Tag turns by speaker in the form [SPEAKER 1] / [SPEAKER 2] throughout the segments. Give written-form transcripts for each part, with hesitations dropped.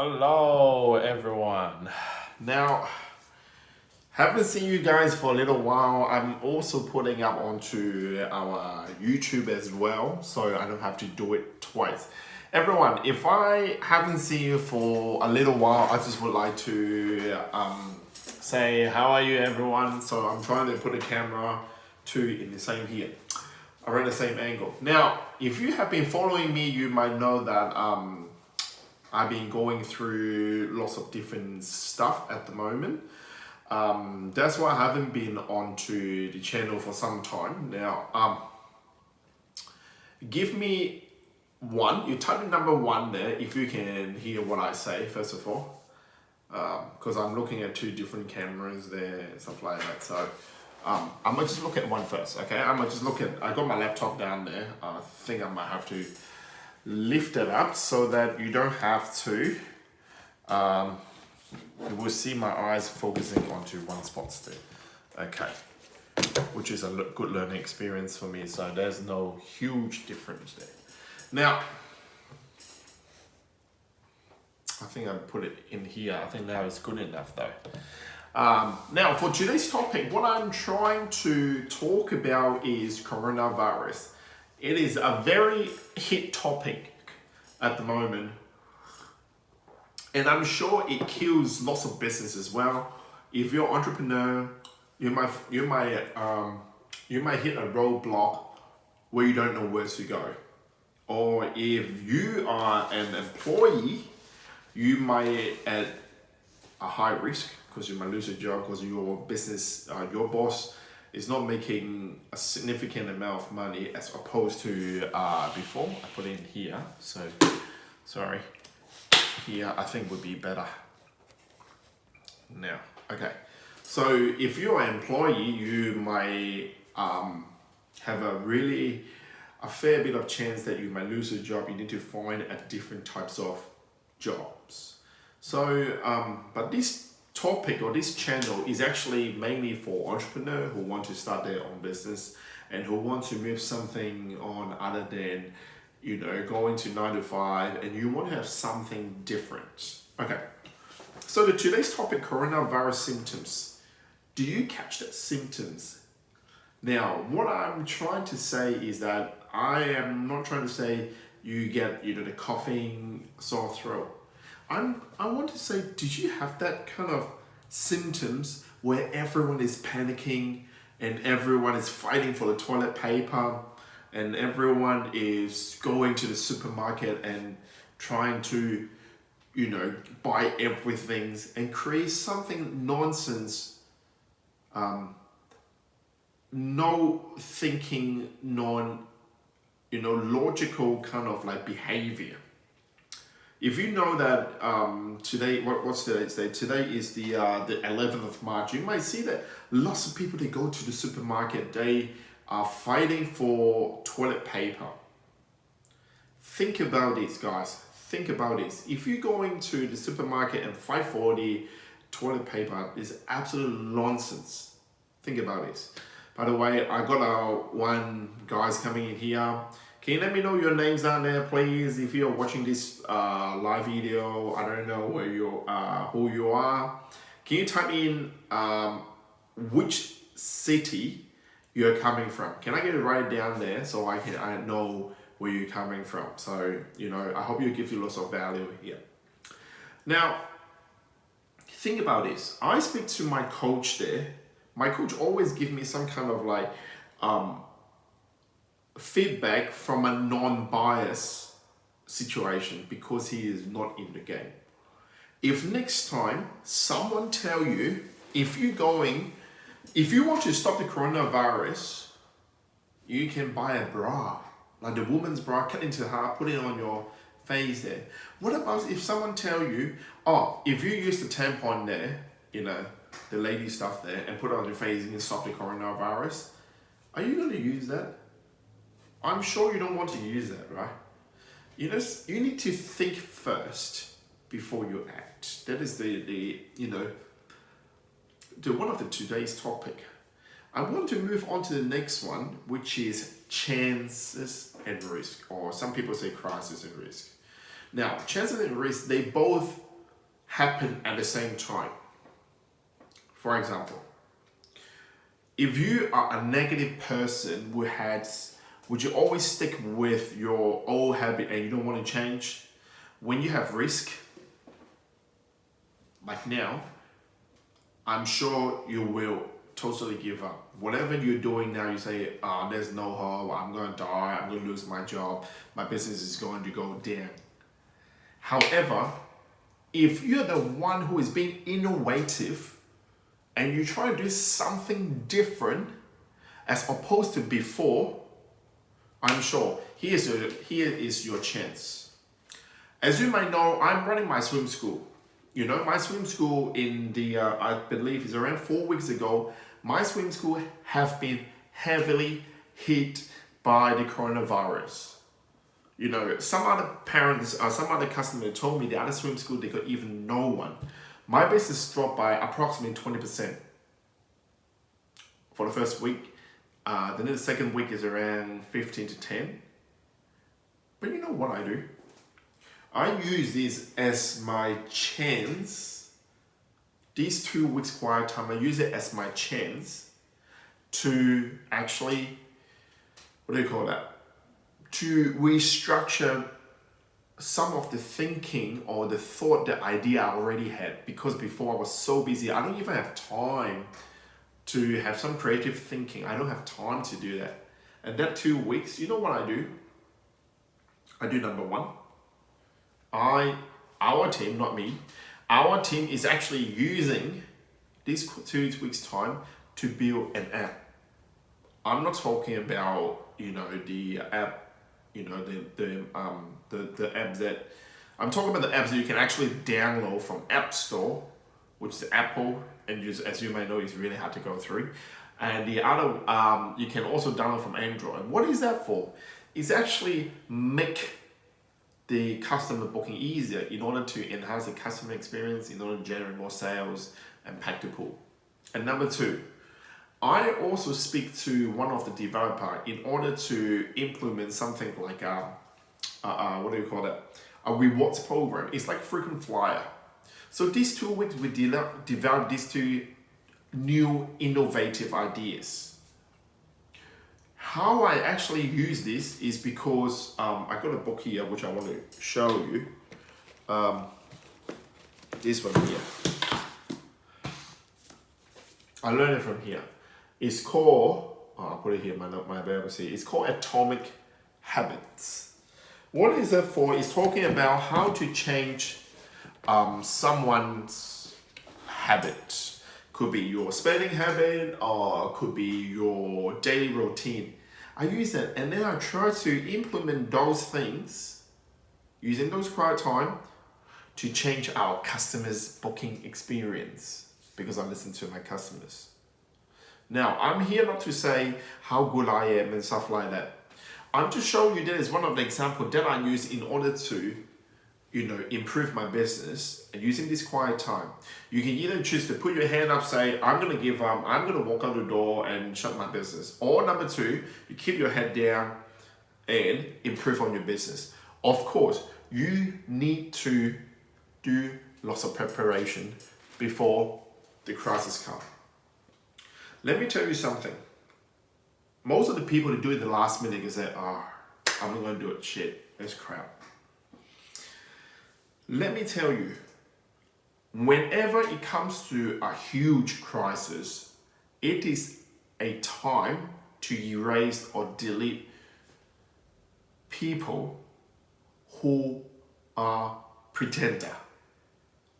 [SPEAKER 1] Hello everyone. Now, haven't seen you guys for a little while. I'm also putting up onto our YouTube as well, so I don't have to do it twice. Everyone, if I haven't seen you for a little while, I just would like to say how are you everyone. So I'm trying to put a camera in the same here, around the same angle. Now, if you have been following me, you might know that I've been going through lots of different stuff at the moment. That's why I haven't been onto the channel for some time now. Give me one. You type in number one there if you can hear what I say first of all, because I'm looking at two different cameras there and stuff like that. So I'm gonna just look at one first. Okay, I'm gonna just look at. I got my laptop down there. I think I might have to lift it up so that you don't have to. You will see my eyes focusing onto one spot still. Okay, which is a good learning experience for me. So there's no huge difference there. Now, I think I put it in here. I think now it's good enough though. Now for today's topic, what I'm trying to talk about is coronavirus. It is a very hit topic at the moment, and I'm sure it kills lots of business as well. If you're an entrepreneur, you might hit a roadblock where you don't know where to go, or if you are an employee, you might at a high risk because you might lose your job because your business, your boss is not making a significant amount of money as opposed to before. I put it in here, so sorry. Here I think would be better. Now, okay. So if you're an employee, you might have a fair bit of chance that you might lose your job. You need to find different types of jobs. So, but this topic or this channel is actually mainly for entrepreneurs who want to start their own business and who want to move something on other than, going to 9 to 5, and you want to have something different. Okay, so today's topic, coronavirus symptoms. Do you catch the symptoms? Now, what I'm trying to say is that I am not trying to say you get, the coughing, sore throat. I want to say, did you have that kind of symptoms where everyone is panicking and everyone is fighting for the toilet paper and everyone is going to the supermarket and trying to, buy everything and create something nonsense, no thinking, logical kind of like behavior? If you know that today, what's today's day? Today is the 11th of March. You might see that lots of people, they go to the supermarket, they are fighting for toilet paper. Think about this, guys. Think about this. If you're going to the supermarket and fight for the toilet paper, is absolute nonsense. Think about this. By the way, I got one guys coming in here. Can you let me know your names down there, please? If you're watching this live video, I don't know where who you are. Can you type in which city you're coming from? Can I get it right down there so I know where you're coming from? So, I hope you give you lots of value here. Now, think about this. I speak to my coach there. My coach always gives me some kind of like feedback from a non-biased situation because he is not in the game. If next time someone tell you, if you want to stop the coronavirus, you can buy a bra, like the woman's bra, cut into half, put it on your face there. What about if someone tell you, if you use the tampon there, the lady stuff there, and put it on your face, you can stop the coronavirus? Are you going to use that? I'm sure you don't want to use that, right? You need to think first before you act. That is the one of the today's topic. I want to move on to the next one, which is chances and risk, or some people say crisis and risk. Now, chances and risk, they both happen at the same time. For example, if you are a negative person would you always stick with your old habit and you don't want to change? When you have risk, like now, I'm sure you will totally give up. Whatever you're doing now, you say, there's no hope, I'm going to die, I'm going to lose my job, my business is going to go down. However, if you're the one who is being innovative and you try to do something different as opposed to before, I'm sure here is your chance. As you might know, I'm running my swim school. You know, my swim school I believe is around 4 weeks ago, my swim school have been heavily hit by the coronavirus. You know, some other parents, some other customers told me the other swim school, they got even no one. My business dropped by approximately 20% for the first week. Then the second week is around 15 to 10. But you know what I do? I use this as my chance. These 2 weeks quiet time, I use it as my chance to actually, to restructure some of the thinking or the thought, the idea I already had. Because before I was so busy, I don't even have time to have some creative thinking. I don't have time to do that. And that 2 weeks, you know what I do? I do number one. Our team, not me, our team is actually using these 2 weeks time to build an app. I'm not talking about, the app, the app that, I'm talking about the apps that you can actually download from App Store, which is Apple, and as you may know, it's really hard to go through. And the other, you can also download from Android. What is that for? It's actually make the customer booking easier in order to enhance the customer experience, in order to generate more sales and pack the pool. And number two, I also speak to one of the developer in order to implement something like a rewards program. It's like frequent flyer. So these 2 weeks we develop these 2 new innovative ideas. How I actually use this is because I got a book here which I want to show you. This one here. I learned it from here. It's called, I'll put it here, my Bible see. It's called Atomic Habits. What is that for? It's talking about how to change someone's habit. Could be your spending habit or could be your daily routine. I use that and then I try to implement those things using those quiet time to change our customers' booking experience because I listen to my customers. Now, I'm here not to say how good I am and stuff like that. I'm just showing you that is one of the examples that I use in order to improve my business and using this quiet time. You can either choose to put your hand up, say, I'm going to give up, I'm going to walk out the door and shut my business. Or number two, you keep your head down and improve on your business. Of course, you need to do lots of preparation before the crisis comes. Let me tell you something. Most of the people who do it the last minute is that, I'm not going to do it, shit, that's crap. Let me tell you, whenever it comes to a huge crisis, it is a time to erase or delete people who are pretender.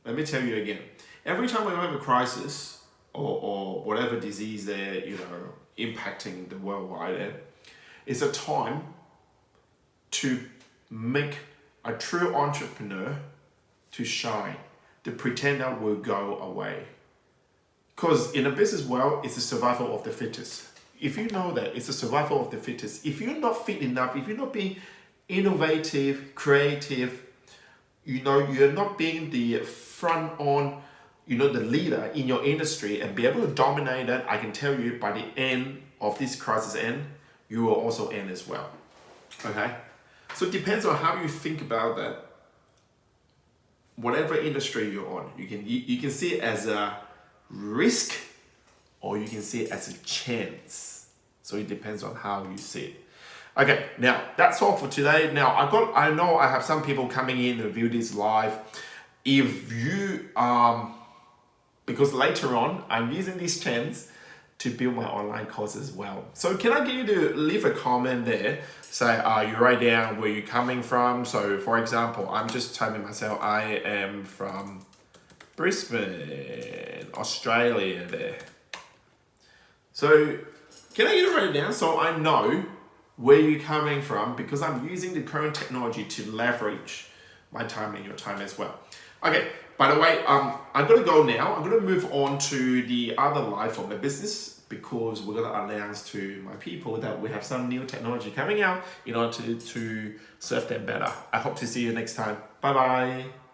[SPEAKER 1] Let me tell you again. Every time we have a crisis or whatever disease they're impacting the worldwide, it's a time to make a true entrepreneur to shine. The pretender will go away. Because in a business world, it's the survival of the fittest. If you know that, it's the survival of the fittest. If you're not fit enough, if you're not being innovative, creative, you're not being the front on, the leader in your industry and be able to dominate that, I can tell you by the end of this crisis you will also end as well. Okay? So it depends on how you think about that. whatever industry you're on, you can see it as a risk or you can see it as a chance. So it depends on how you see it. Okay, now that's all for today. Now I know I have some people coming in to view this live. If you because later on I'm using this chance to build my online course as well. So can I get you to leave a comment there? Say you write down where you're coming from. So for example, I'm just typing myself, I am from Brisbane, Australia there. So can I get you to write it down so I know where you're coming from, because I'm using the current technology to leverage my time and your time as well. Okay, by the way, I'm gonna go now. I'm gonna move on to the other live of the business because we're gonna announce to my people that we have some new technology coming out in order to serve them better. I hope to see you next time. Bye bye.